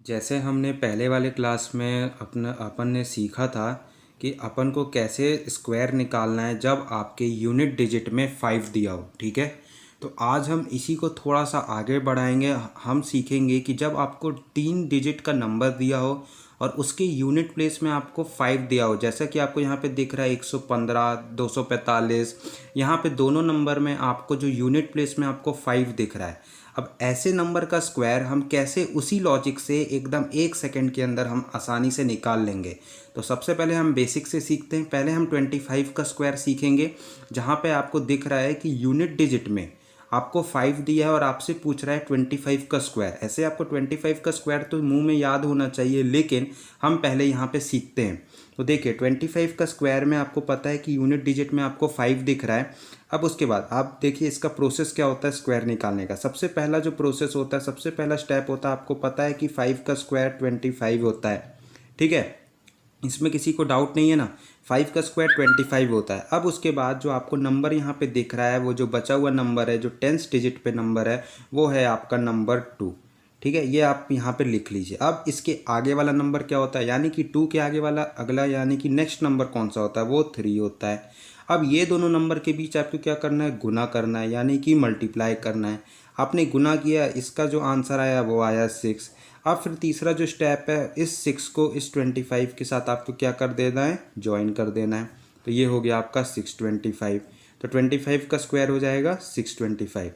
जैसे हमने पहले वाले क्लास में अपन ने सीखा था कि अपन को कैसे स्क्वायर निकालना है जब आपके यूनिट डिजिट में 5 दिया हो। ठीक है, तो आज हम इसी को थोड़ा सा आगे बढ़ाएंगे। हम सीखेंगे कि जब आपको 3 डिजिट का नंबर दिया हो और उसके यूनिट प्लेस में आपको 5 दिया हो, जैसा कि आपको यहाँ पे दिख रहा है 115, 245। यहाँ पे दोनों नंबर में आपको जो यूनिट प्लेस में आपको 5 दिख रहा है। अब ऐसे नंबर का स्क्वायर हम कैसे उसी लॉजिक से एकदम 1 सेकंड के अंदर हम आसानी से निकाल लेंगे। तो सबसे पहले हम बेसिक से सीखते हैं। पहले हम 25 का स्क्वायर सीखेंगे, जहाँ पे आपको दिख रहा है कि यूनिट डिजिट में आपको 5 दिया है और आपसे पूछ रहा है 25 का स्क्वायर। ऐसे आपको 25 का स्क्वायर तो मुंह में याद होना चाहिए, लेकिन हम पहले यहाँ पे सीखते हैं। तो देखिए 25 का स्क्वायर में आपको पता है कि यूनिट डिजिट में आपको 5 दिख रहा है। अब उसके बाद आप देखिए इसका प्रोसेस क्या होता है स्क्वायर निकालने का। सबसे पहला जो प्रोसेस होता है, सबसे पहला स्टेप होता है, आपको पता है कि 5 का स्क्वायर 25 होता है। ठीक है, इसमें किसी को डाउट नहीं है ना। 5 का स्क्वायर 25 होता है। अब उसके बाद जो आपको नंबर यहाँ पे दिख रहा है, वो जो बचा हुआ नंबर है, जो 10th डिजिट पे नंबर है, वो है आपका नंबर 2। ठीक है, ये आप यहाँ पे लिख लीजिए। अब इसके आगे वाला नंबर क्या होता है, यानी कि 2 के आगे वाला अगला यानी कि नेक्स्ट नंबर कौन सा होता है, वो 3 होता है। अब ये दोनों नंबर के बीच आपको क्या करना है, गुना करना है, यानी कि मल्टीप्लाई करना है। आपने गुना किया, इसका जो आंसर आया वो आया 6। अब फिर तीसरा जो स्टेप है, इस 6 को इस 25 के साथ आपको क्या कर देना है, ज्वाइन कर देना है। तो ये हो गया आपका 625। तो 25 का स्क्वायर हो जाएगा 625।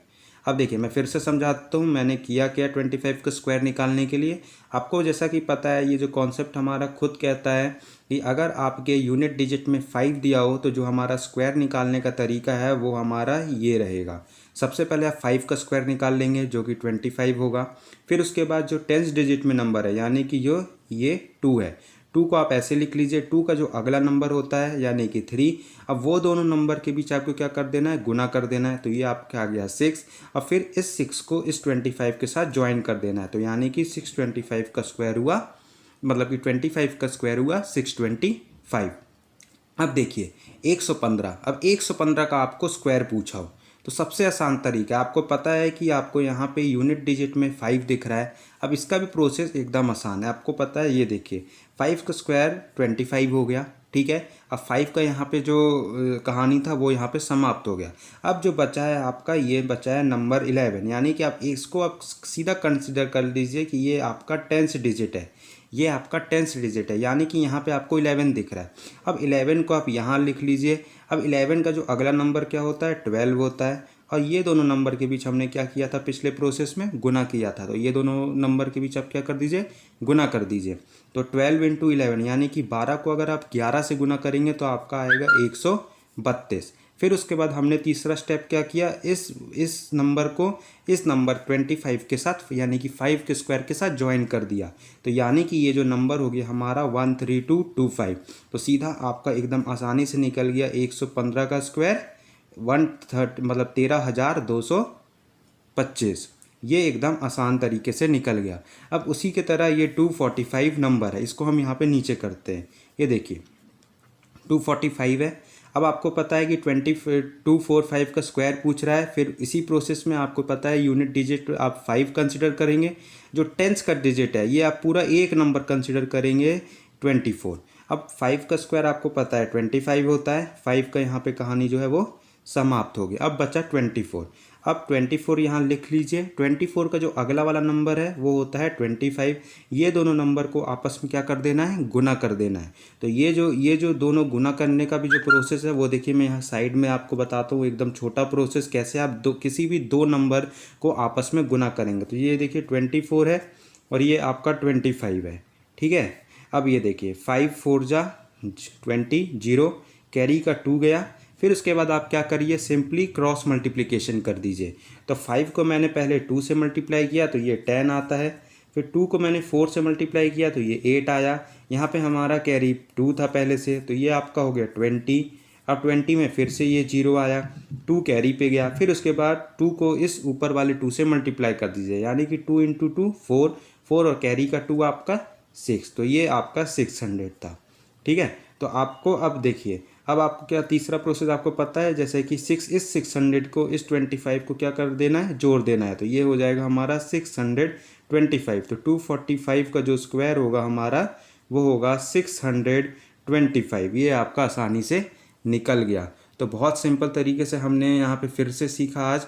अब देखिए मैं फिर से समझाता हूँ मैंने किया क्या 25 का स्क्वायर निकालने के लिए। आपको जैसा कि पता है, ये जो कॉन्सेप्ट हमारा खुद कहता है कि अगर आपके यूनिट डिजिट में 5 दिया हो तो जो हमारा स्क्वायर निकालने का तरीका है वो हमारा ये रहेगा। सबसे पहले आप 5 का स्क्वायर निकाल लेंगे जो कि 25 होगा। फिर उसके बाद जो 10th डिजिट में नंबर है, यानी कि जो ये 2 है, 2 को आप ऐसे लिख लीजिए। 2 का जो अगला नंबर होता है यानी कि 3, अब वो दोनों नंबर के बीच आपको क्या कर देना है, गुना कर देना है। तो ये आपका आ गया 6। और फिर इस 6 को इस 25 के साथ ज्वाइन कर देना है। तो यानी कि 625 का स्क्वायर हुआ, मतलब कि 25 का स्क्वायर हुआ 625। अब देखिए 115। अब 115 का आपको स्क्वायर पूछा हो तो सबसे आसान तरीका, आपको पता है कि आपको यहाँ पे यूनिट डिजिट में 5 दिख रहा है। अब इसका भी प्रोसेस एकदम आसान है। आपको पता है, ये देखिए 5 का स्क्वायर 25 हो गया। ठीक है, अब 5 का यहाँ पे जो कहानी था वो यहाँ पे समाप्त हो गया। अब जो बचा है आपका, ये बचा है नंबर 11, यानी कि आप इसको आप सीधा कंसिडर कर लीजिए कि ये आपका 10th डिजिट है। ये आपका 10th डिजिट है, यानी कि यहाँ पे आपको 11 दिख रहा है। अब 11 को आप यहाँ लिख लीजिए। अब 11 का जो अगला नंबर क्या होता है, 12 होता है। और ये दोनों नंबर के बीच हमने क्या किया था, पिछले प्रोसेस में गुना किया था। तो ये दोनों नंबर के बीच आप क्या कर दीजिए, गुना कर दीजिए। तो 12 इंटू 11 यानी कि 12 को अगर आप 11 से गुना करेंगे तो आपका आएगा 132। फिर उसके बाद हमने तीसरा स्टेप क्या किया, इस नंबर को इस नंबर 25 के साथ यानी कि 5 के स्क्वायर के साथ ज्वाइन कर दिया। तो यानी कि ये जो नंबर हो गया हमारा 13225। तो सीधा आपका एकदम आसानी से निकल गया 115 का स्क्वायर 130, मतलब 13,225। ये एकदम आसान तरीके से निकल गया। अब उसी के तरह ये 245 नंबर है, इसको हम यहाँ पे नीचे करते हैं। ये देखिए 245 है। अब आपको पता है कि 245 का स्क्वायर पूछ रहा है। फिर इसी प्रोसेस में आपको पता है यूनिट डिजिट आप 5 कंसिडर करेंगे। जो 10th का डिजिट है ये आप पूरा एक नंबर कंसिडर करेंगे 24। अब 5 का स्क्वायर आपको पता है 25 होता है। 5 का यहाँ पे कहानी जो है वो समाप्त हो गया। अब बचा 24। अब 24 यहाँ लिख लीजिए। 24 का जो अगला वाला नंबर है वो होता है 25। ये दोनों नंबर को आपस में क्या कर देना है, गुना कर देना है। तो ये जो दोनों गुना करने का भी जो प्रोसेस है वो देखिए मैं यहाँ साइड में आपको बताता हूँ। एकदम छोटा प्रोसेस, कैसे आप किसी भी दो नंबर को आपस में गुना करेंगे। तो ये देखिए 24 है और ये आपका 25 है। ठीक है, अब ये देखिए 5 4 जा 20, 0 कैरी का 2 गया। फिर उसके बाद आप क्या करिए, सिंपली क्रॉस मल्टीप्लिकेशन कर दीजिए। तो 5 को मैंने पहले 2 से मल्टीप्लाई किया तो ये 10 आता है। फिर 2 को मैंने 4 से मल्टीप्लाई किया तो ये 8 आया। यहाँ पे हमारा कैरी 2 था पहले से, तो ये आपका हो गया 20। अब 20 में फिर से ये 0 आया, 2 कैरी पे गया। फिर उसके बाद 2 को इस ऊपर वाले 2 से मल्टीप्लाई कर दीजिए, यानी कि 2 इंटू 2 4, 4 और कैरी का 2 आपका 6। तो ये आपका 600 था। ठीक है, तो आपको अब देखिए, अब आपको क्या तीसरा प्रोसेस आपको पता है, जैसे कि 600 को इस 25 को क्या कर देना है, जोड़ देना है। तो ये हो जाएगा हमारा 625। 25। तो 245 का जो स्क्वायर होगा हमारा वो होगा 625। ये आपका आसानी से निकल गया। तो बहुत सिंपल तरीके से हमने यहाँ पे फिर से सीखा आज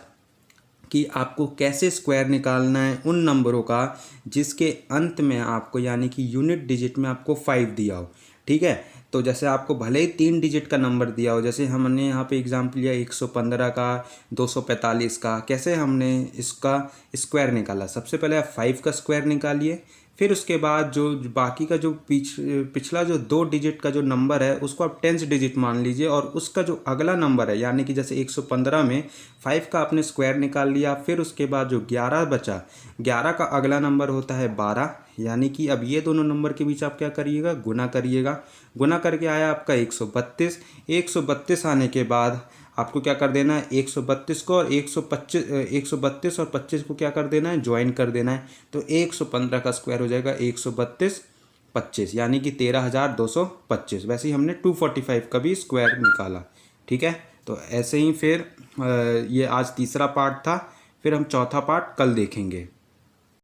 कि आपको कैसे स्क्वायर निकालना है उन नंबरों का जिसके अंत में आपको यानी कि यूनिट डिजिट में आपको 5 दिया हो। ठीक है, तो जैसे आपको भले ही 3 डिजिट का नंबर दिया हो, जैसे हमने यहाँ पे एग्जांपल लिया 115 का, 245 का, कैसे हमने इसका स्क्वायर निकाला। सबसे पहले आप 5 का स्क्वायर निकालिए, फिर उसके बाद जो बाकी का जो पिछला जो 2 डिजिट का जो नंबर है उसको आप 10th डिजिट मान लीजिए, और उसका जो अगला नंबर है यानी कि जैसे 115 में 5 का आपने स्क्वायर निकाल लिया, फिर उसके बाद जो 11 बचा, 11 का अगला नंबर होता है 12, यानी कि अब ये दोनों नंबर के बीच आप क्या करिएगा, गुना करिएगा। गुना करके आया आपका 132। 132 आने के बाद आपको क्या कर देना है, 132 को और 132 और 25 को क्या कर देना है, ज्वाइन कर देना है। तो 115 का स्क्वायर हो जाएगा 132 25, यानी कि 13,225। वैसे ही हमने 245 का भी स्क्वायर निकाला। ठीक है, तो ऐसे ही फिर ये आज तीसरा पार्ट था, फिर हम चौथा पार्ट कल देखेंगे।